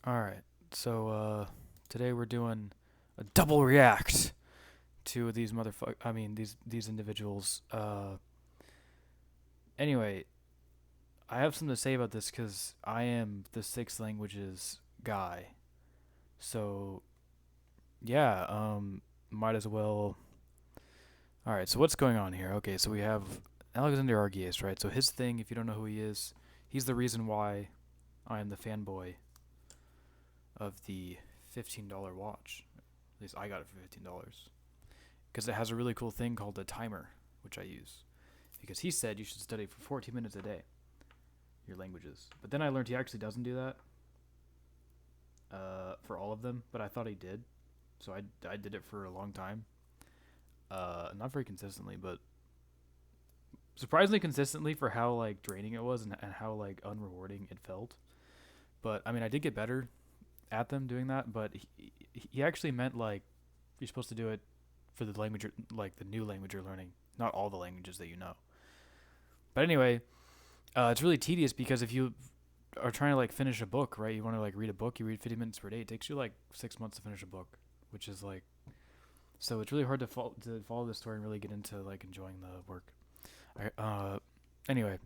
All right. So today we're doing a double react to these motherfuck. I mean these individuals. Anyway, I have something to say about this because I am the six languages guy. So yeah, might as well. All right. So what's going on here? Okay. So we have Alexander Argies, right? So his thing, if you don't know who he is, he's the reason why I am the fanboy of the $15 watch. At least I got it for $15. Because it has a really cool thing called a timer, which I use. Because he said you should study for 14 minutes a day, your languages. But then I learned he actually doesn't do that for all of them, but I thought he did. So I did it for a long time. Not very consistently, but surprisingly consistently for how like draining it was and how like unrewarding it felt. But I mean, I did get better at them doing that, but he actually meant like you're supposed to do it for the language, like the new language you're learning, not all the languages that you know. But anyway, it's really tedious because if you are trying to like finish a book, right? You want to like read a book, you read 50 minutes per day. It takes you like 6 months to finish a book, which is like so it's really hard to follow the story and really get into like enjoying the work. Anyway,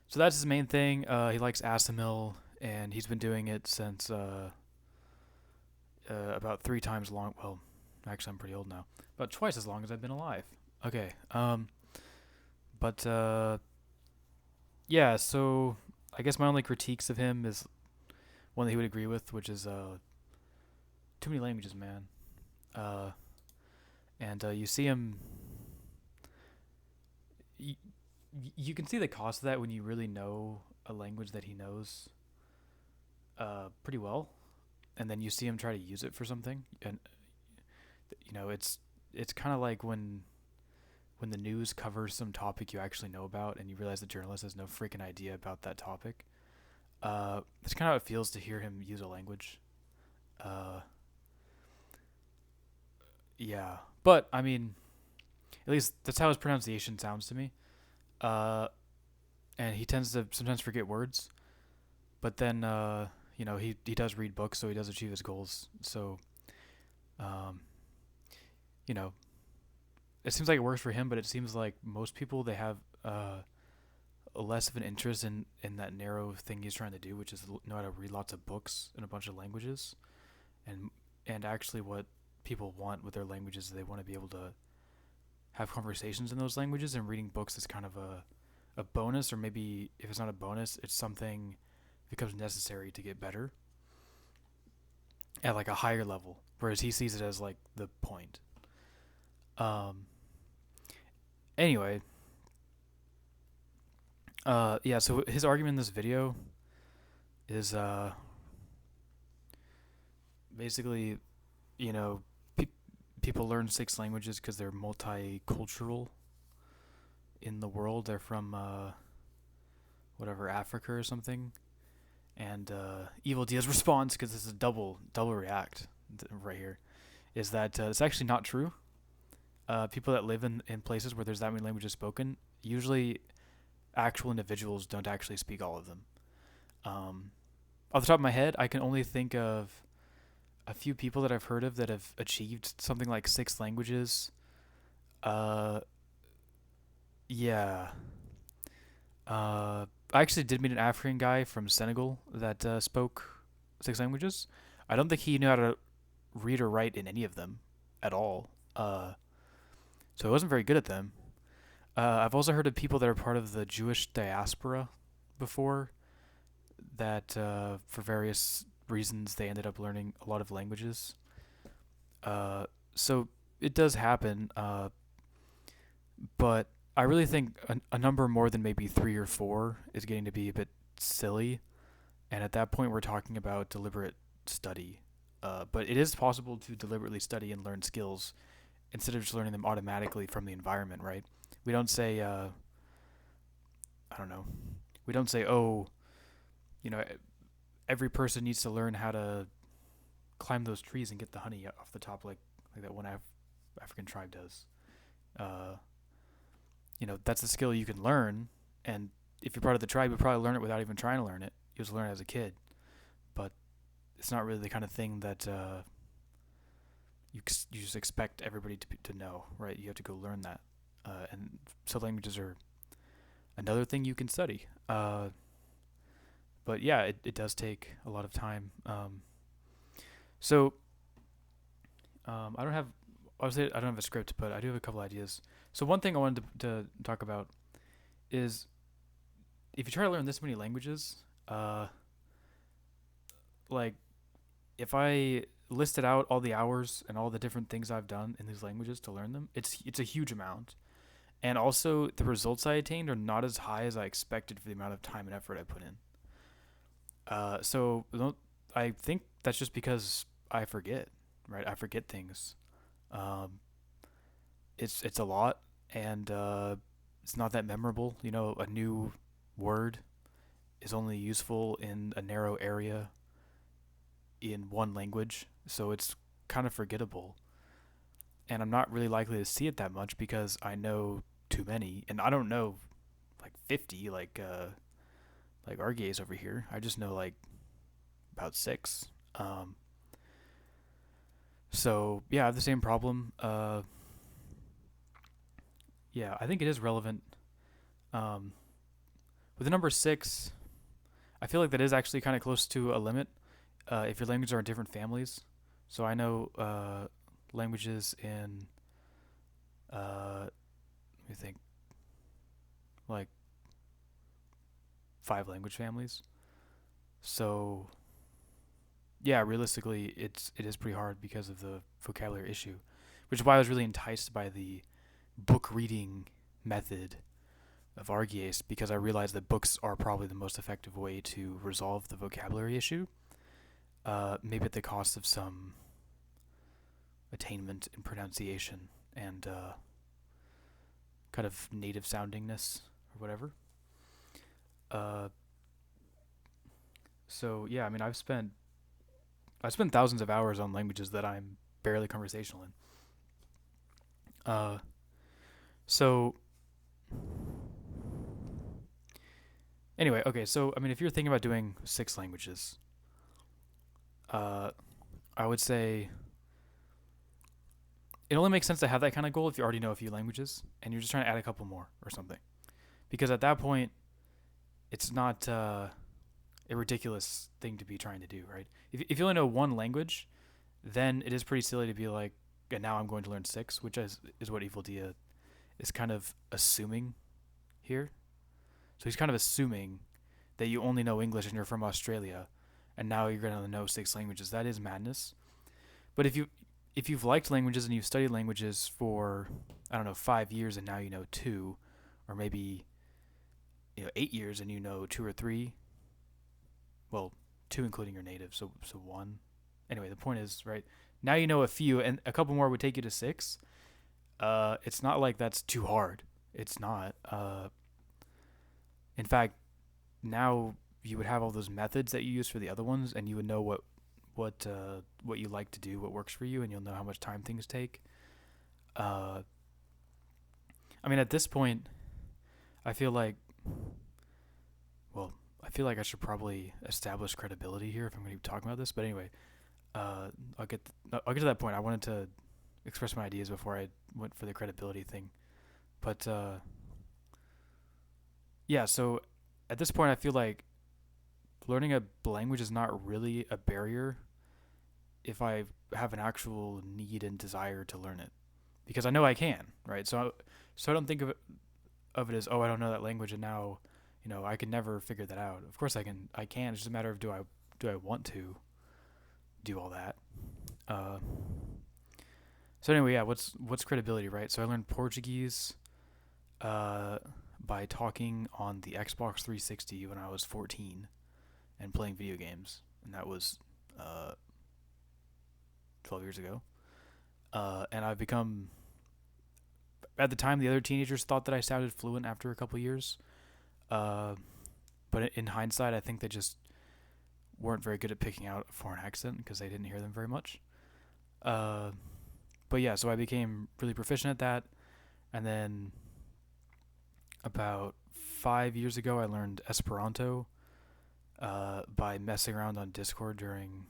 so that's his main thing. He likes Asimil, and he's been doing it since about three times long. Well, actually, I'm pretty old now. About twice as long as I've been alive. Okay. But yeah. So I guess my only critiques of him is one that he would agree with, which is too many languages, man. Uh, and you see him. You, you can see the cost of that when you really know a language that he knows pretty well, and then you see him try to use it for something, and it's kind of like when the news covers some topic you actually know about and you realize the journalist has no freaking idea about that topic. That's kind of how it feels to hear him use a language. Uh, yeah, but I mean, at least that's how his pronunciation sounds to me. Uh, and he tends to sometimes forget words, but then he does read books, so he does achieve his goals. So um, you know, it seems like it works for him, but it seems like most people they have less of an interest in that narrow thing he's trying to do, which is know how to read lots of books in a bunch of languages, and actually what people want with their languages is they want to be able to have conversations in those languages, and reading books is kind of a bonus, or maybe if it's not a bonus, it's something that becomes necessary to get better at like a higher level, whereas he sees it as like the point. Um, anyway, yeah, so his argument in this video is basically, you know, pe- people learn six languages because they're multicultural in the world. They're from whatever Africa or something. And Evil Dia's response, because this is a double react right here, is that it's actually not true. People that live in places where there's that many languages spoken, usually actual individuals don't actually speak all of them. Um, Off the top of my head, I can only think of a few people that I've heard of that have achieved something like six languages. Uh, yeah. I actually did meet an African guy from Senegal that spoke six languages. I don't think he knew how to read or write in any of them at all. So he wasn't very good at them. I've also heard of people that are part of the Jewish diaspora before that, for various reasons, they ended up learning a lot of languages. Uh, so it does happen, but I really think a number more than maybe three or four is getting to be a bit silly. And at that point, we're talking about deliberate study. But it is possible to deliberately study and learn skills instead of just learning them automatically from the environment, right? We don't say, I don't know, we don't say, oh, you know, every person needs to learn how to climb those trees and get the honey off the top, like that one African tribe does. Uh, that's a skill you can learn, and if you're part of the tribe, you'll probably learn it without even trying to learn it. You just learn it as a kid. But it's not really the kind of thing that you just expect everybody to know, right? You have to go learn that, and so languages are another thing you can study. But yeah, it does take a lot of time. So I don't have obviously I don't have a script, but I do have a couple ideas. So one thing I wanted to talk about is if you try to learn this many languages, like if I listed out all the hours and all the different things I've done in these languages to learn them, it's a huge amount. And also the results I attained are not as high as I expected for the amount of time and effort I put in. So I think that's just because I forget, right? I forget things. Um, it's a lot, and it's not that memorable. You know, a new word is only useful in a narrow area in one language, so it's kind of forgettable. And I'm not really likely to see it that much because I know too many, and I don't know like 50 like RGAs over here. I just know like about six. Um, so yeah, I have the same problem. Yeah, I think it is relevant. Um, with the number six, I feel like that is actually kind of close to a limit. If your languages are in different families, so I know languages in let me think, like five language families. So yeah, realistically, it is pretty hard because of the vocabulary issue, which is why I was really enticed by the book reading method of Argies because I realized that books are probably the most effective way to resolve the vocabulary issue. Maybe at the cost of some attainment in pronunciation and kind of native soundingness or whatever. Uh, so yeah, I mean, I spent thousands of hours on languages that I'm barely conversational in. Uh, so anyway, okay, so I mean, if you're thinking about doing six languages, uh, I would say it only makes sense to have that kind of goal if you already know a few languages and you're just trying to add a couple more or something. Because at that point, it's not a ridiculous thing to be trying to do, right? If you only know one language, then it is pretty silly to be like, and now I'm going to learn six, which is what Evil Dia is kind of assuming here. So he's kind of assuming that you only know English and you're from Australia, and now you're going to know six languages. That is madness. But if you've liked languages and you've studied languages for I don't know 5 years and now you know two, or maybe 8 years and you know two or three, well, two including your native, so one. Anyway, the point is right now you know a few, and a couple more would take you to six. It's not like that's too hard. It's not. In fact, now you would have all those methods that you use for the other ones, and you would know what you like to do, what works for you, and you'll know how much time things take. Uh, I mean, at this point, I feel like, well, I feel like I should probably establish credibility here if I'm going to be talking about this. But anyway, uh, I'll get to that point. I wanted to express my ideas before I went for the credibility thing. But yeah, so at this point, I feel like learning a language is not really a barrier if I have an actual need and desire to learn it, because I know I can, right? So I don't think of it as, oh, I don't know that language and now I can never figure that out. Of course I can. I can. It's just a matter of do I want to do all that. Uh, so anyway, yeah. What's credibility, right? So I learned Portuguese uh, by talking on the Xbox 360 when I was 14 and playing video games, and that was uh, 12 years ago. And I've become, at the time, the other teenagers thought that I sounded fluent after a couple years. Uh, but in hindsight, I think they just weren't very good at picking out a foreign accent because they didn't hear them very much. Uh, but yeah, so I became really proficient at that. And then about 5 years ago, I learned Esperanto by messing around on Discord during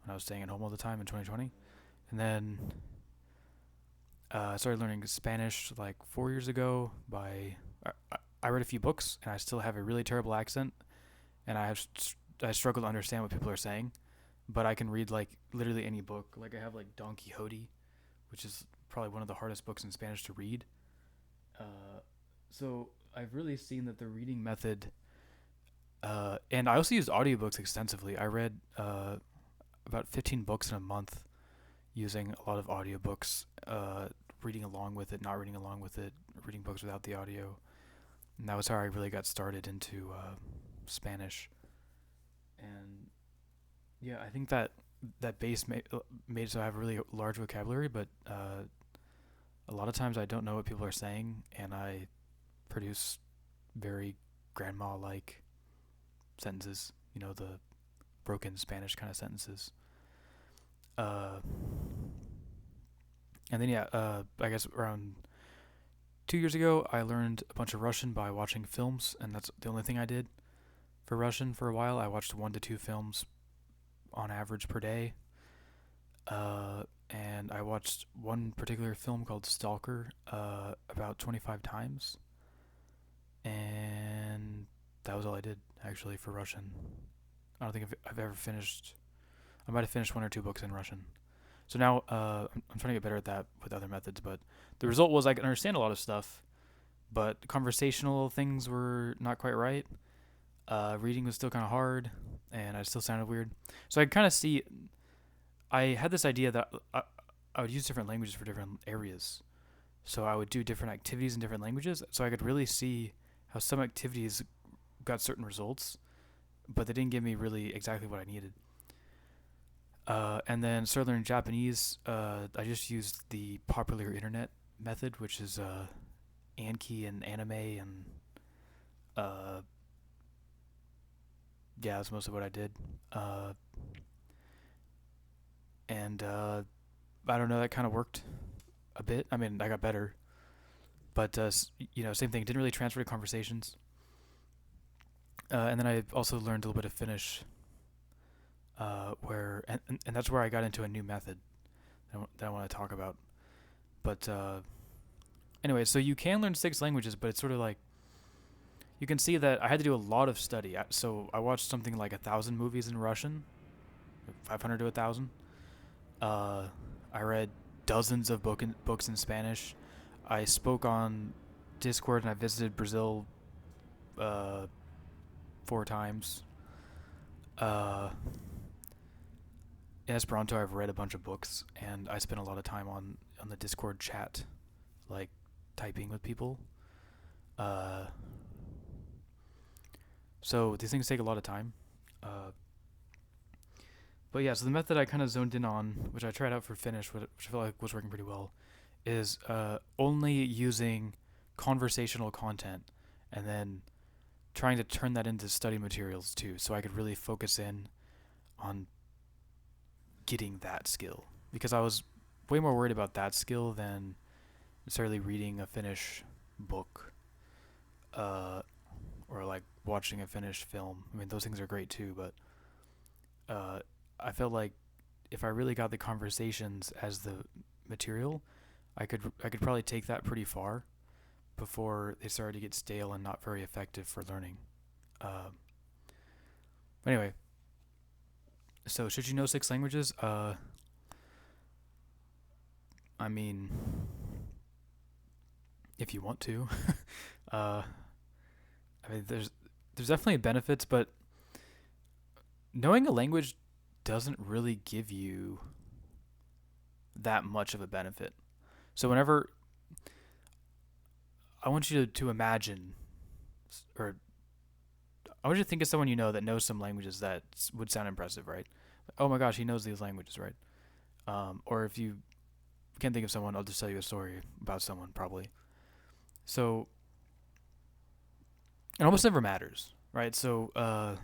when I was staying at home all the time in 2020. And then I started learning Spanish like 4 years ago. I read a few books, and I still have a really terrible accent, and I struggle to understand what people are saying. But I can read like literally any book. Like I have like Don Quixote, which is probably one of the hardest books in Spanish to read. So I've really seen that the reading method, and I also used audiobooks extensively. I read about 15 books in a month using a lot of audiobooks, reading along with it, not reading along with it, reading books without the audio. And that was how I really got started into Spanish. And yeah, I think that base made it so I have a really large vocabulary, but a lot of times I don't know what people are saying, and I produce very grandma like sentences, the broken Spanish kind of sentences. Uh, and then, yeah, I guess around 2 years ago, I learned a bunch of Russian by watching films, and that's the only thing I did for Russian for a while. I watched 1 to 2 films on average per day. And I watched one particular film called Stalker about 25 times. And that was all I did, actually, for Russian. I don't think I've ever finished. I might have finished 1 or 2 books in Russian. So now I'm trying to get better at that with other methods. But the result was I could understand a lot of stuff, but conversational things were not quite right. Reading was still kind of hard, and I still sounded weird. So I kind of see. I had this idea that I would use different languages for different areas. So I would do different activities in different languages, so I could really see how some activities got certain results, but they didn't give me really exactly what I needed. And then started learning Japanese. I just used the popular internet method, which is Anki and Anime, and uh, yeah, that's most of what I did. And I don't know, that kind of worked a bit. I mean, I got better, but same thing. Didn't really transfer to conversations. And then I also learned a little bit of Finnish, where and that's where I got into a new method that I want to talk about. But anyway, so you can learn 6 languages, but it's sort of like you can see that I had to do a lot of study. So I watched something like 1,000 movies in Russian, 500 to 1,000. I read dozens of books in Spanish. I spoke on Discord, and I visited Brazil 4 times. Uh, in Esperanto, I've read a bunch of books, and I spent a lot of time on the Discord chat, like typing with people. Uh, so these things take a lot of time. Uh, but yeah, so the method I kind of zoned in on, which I tried out for Finnish, which I feel like was working pretty well, is only using conversational content and then trying to turn that into study materials too, so I could really focus in on getting that skill. Because I was way more worried about that skill than necessarily reading a Finnish book, or like watching a Finnish film. I mean, those things are great too, but I felt like if I really got the conversations as the material, I could probably take that pretty far before they started to get stale and not very effective for learning. Uh, anyway, so should you know 6 languages? I mean, if you want to, uh, I mean, there's definitely benefits, but knowing a language doesn't really give you that much of a benefit. So whenever I want you to imagine, or I want you to think of someone you know that knows some languages that would sound impressive, right? Oh my gosh, he knows these languages, right? Or if you can't think of someone, I'll just tell you a story about someone, probably. So it almost never matters, right? So I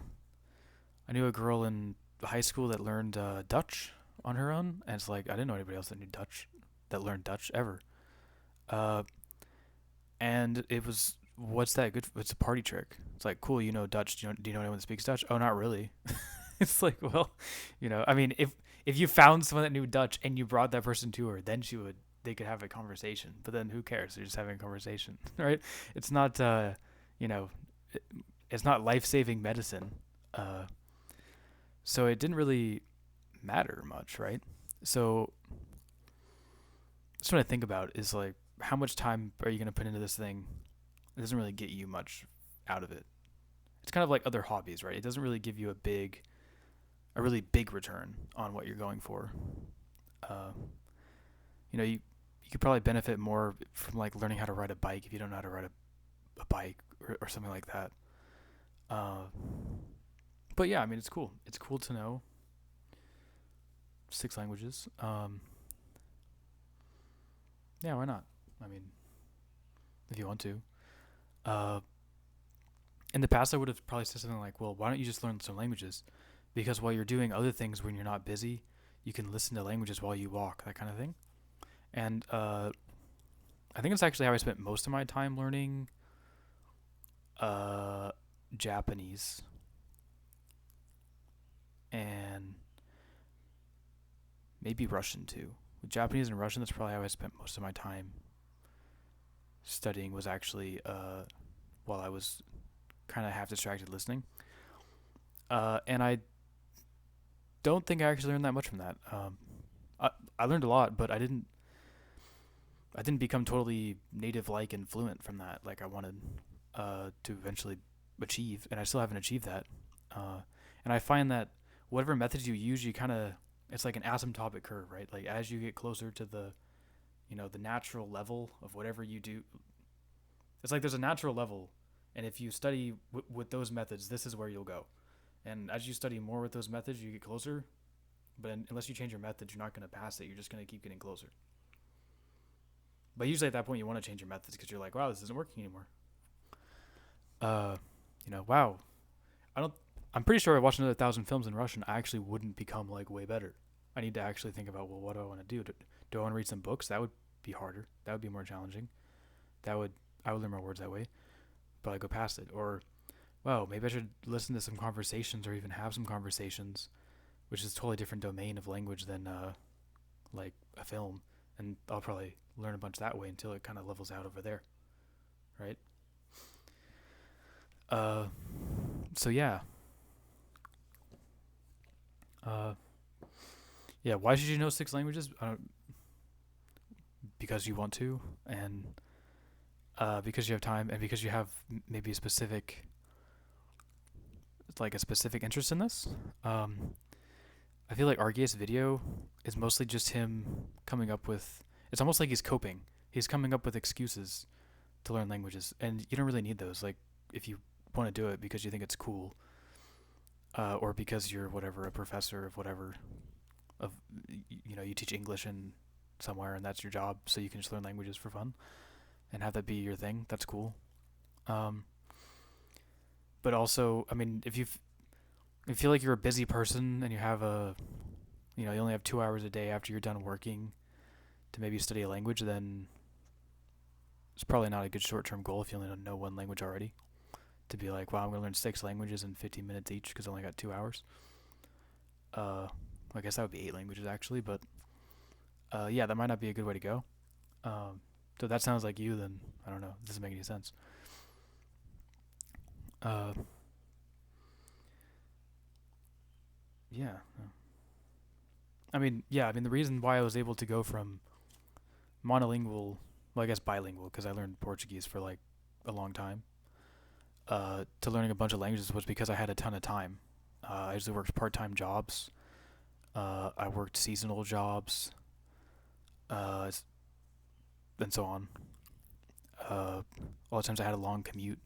knew a girl in high school that learned Dutch on her own, and it's like I didn't know anybody else that knew Dutch, that learned Dutch ever. Uh, and it was, what's that good? It's a party trick. It's like, cool, you know Dutch. Do you know anyone that speaks Dutch? Oh, not really. It's like, well, I mean, if you found someone that knew Dutch and you brought that person to her, then they could have a conversation. But then who cares? They're just having a conversation, right? It's not you know, it's not life-saving medicine. Uh, so it didn't really matter much, right? So that's what I think about is like how much time are you going to put into this thing? It doesn't really get you much out of it. It's kind of like other hobbies, right? It doesn't really give you a really big return on what you're going for. Uh, you could probably benefit more from like learning how to ride a bike if you don't know how to ride a bike or something like that. Uh, but yeah, I mean, it's cool. It's cool to know 6 languages. Yeah, why not? I mean, if you want to. Uh, in the past, I would have probably said something like, well, why don't you just learn some languages? Because while you're doing other things when you're not busy, you can listen to languages while you walk, that kind of thing. And I think it's actually how I spent most of my time learning uh, Japanese. And maybe Russian too. With Japanese and Russian, that's probably how I spent most of my time studying, was actually while I was kind of half distracted listening. And I don't think I actually learned that much from that. I learned a lot, but I didn't become totally native like and fluent from that like I wanted to eventually achieve, and I still haven't achieved that. And I find that whatever methods you use, you kind of, it's like an asymptotic curve, right? Like as you get closer to the the natural level of whatever you do, it's like there's a natural level, and if you study with those methods, this is where you'll go. And as you study more with those methods, you get closer. But unless you change your methods, you're not going to pass it. You're just going to keep getting closer. But usually at that point, you want to change your methods because you're like, wow, this isn't working anymore. Uh, wow. I don't. I'm pretty sure I watched another 1,000 films in Russian. I actually wouldn't become like way better. I need to actually think about, well, what do I want to do? Do I want to read some books? That would be harder. That would be more challenging. I would learn more words that way. But I go past it. Or, wow, maybe I should listen to some conversations or even have some conversations, which is a totally different domain of language than like a film. And I'll probably learn a bunch that way until it kind of levels out over there, right? Uh, so yeah. Uh, yeah. Why should you know 6 languages? Because you want to, and because you have time, and because you have maybe a specific interest in this. I feel like RGS video is mostly just him coming up with. It's almost like he's coping. He's coming up with excuses to learn languages, and you don't really need those. Like if you want to do it because you think it's cool, or because you're whatever, a professor of whatever, of you teach English in somewhere and that's your job, so you can just learn languages for fun and have that be your thing. That's cool. Um, but also, I mean, if you feel like you're a busy person and you have you only have 2 hours a day after you're done working to maybe study a language, then it's probably not a good short-term goal if you only know one language already. To be like, wow, I'm gonna learn 6 languages in 15 minutes each because I only got 2 hours. I guess that would be 8 languages actually, but yeah, that might not be a good way to go. So that sounds like you, then I don't know. It doesn't make any sense. Uh, yeah. I mean, yeah. I mean, the reason why I was able to go from monolingual, well, I guess bilingual, because I learned Portuguese for like a long time, to learning a bunch of languages was because I had a ton of time. I usually worked part-time jobs. I worked seasonal jobs, uh, and so on. A lot of times I had a long commute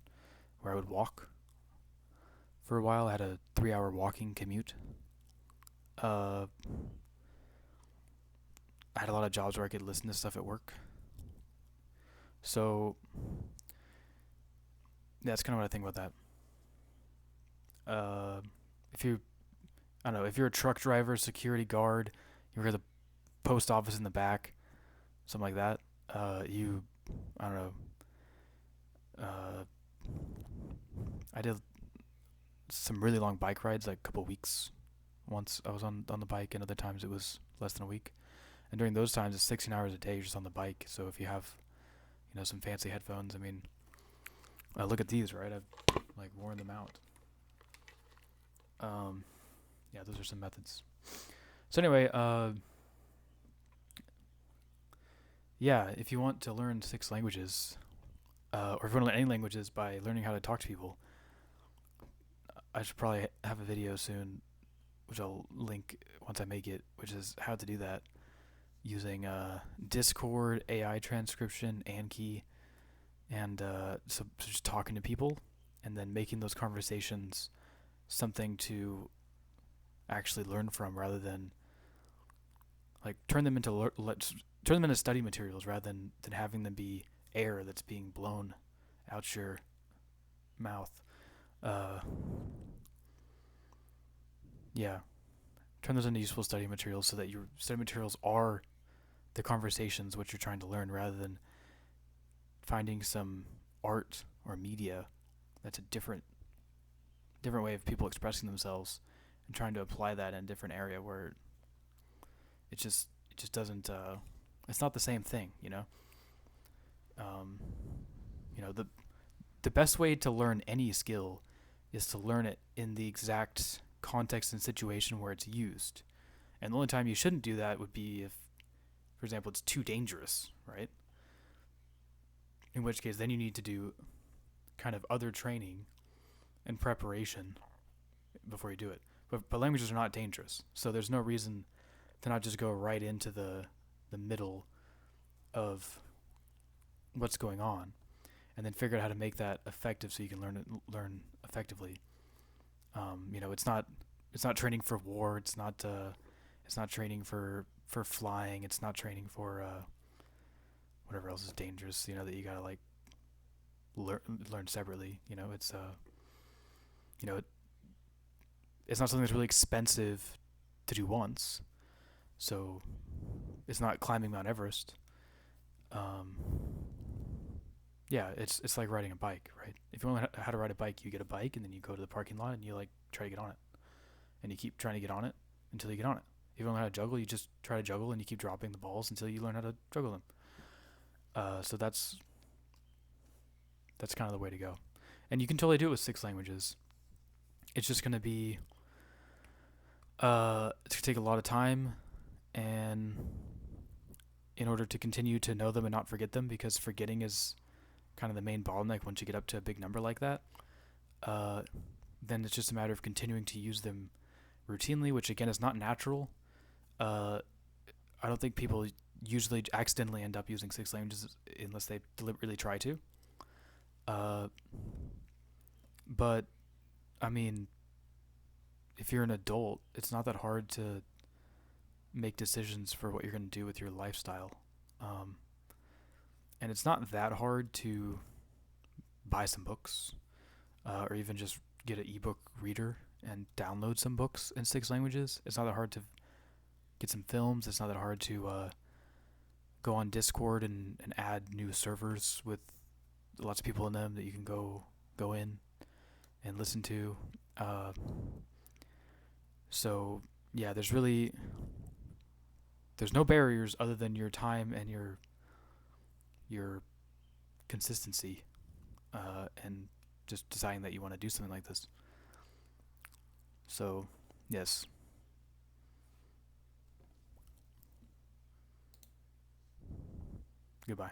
where I would walk for a while. I had a 3-hour walking commute. Uh, I had a lot of jobs where I could listen to stuff at work. So yeah, that's kind of what I think about that. If you, I don't know, if you're a truck driver, security guard, you work at the post office in the back, something like that. I don't know. Uh, I did some really long bike rides, like a couple weeks Once I was on the bike, and other times it was less than a week. And during those times, it's 16 hours a day you're just on the bike. So if you have, some fancy headphones, I mean, look at these, right? I've like worn them out. Yeah, those are some methods. So anyway, yeah, if you want to learn 6 languages, or if you want to learn any languages by learning how to talk to people, I should probably have a video soon, which I'll link once I make it, which is how to do that using Discord, AI transcription, Anki, and so just talking to people, and then making those conversations something to actually learn from, rather than like turn them into study materials, rather than having them be air that's being blown out your mouth. Yeah, turn those into useful study materials so that your study materials are the conversations which you're trying to learn, rather than finding some art or media that's a different way of people expressing themselves, and trying to apply that in a different area where it just doesn't it's not the same thing. The best way to learn any skill is to learn it in the exact context and situation where it's used. And the only time you shouldn't do that would be if, for example, it's too dangerous, right? In which case, then you need to do kind of other training and preparation before you do it. But languages are not dangerous, so there's no reason to not just go right into the middle of what's going on, and then figure out how to make that effective so you can learn effectively. It's not training for war. It's not training for flying. It's not training for whatever else is dangerous. That you gotta like learn separately. It's not something that's really expensive to do once. So it's not climbing Mount Everest. Yeah, it's like riding a bike, right? If you want to learn how to ride a bike, you get a bike, and then you go to the parking lot and you like try to get on it, and you keep trying to get on it until you get on it. If you don't know how to juggle, you just try to juggle, and you keep dropping the balls until you learn how to juggle them. So that's kind of the way to go, and you can totally do it with 6 languages. It's just gonna be it's gonna take a lot of time, and in order to continue to know them and not forget them, because forgetting is kind of the main bottleneck once you get up to a big number like that, then it's just a matter of continuing to use them routinely, which again is not natural. I don't think people usually accidentally end up using 6 languages unless they deliberately try to. But I mean, if you're an adult, it's not that hard to make decisions for what you're going to do with your lifestyle. And it's not that hard to buy some books, or even just get an ebook reader and download some books in 6 languages. It's not that hard to get some films. It's not that hard to go on Discord and add new servers with lots of people in them that you can go in and listen to. So yeah, there's no barriers other than your time and your consistency, and just deciding that you want to do something like this. So yes. Goodbye.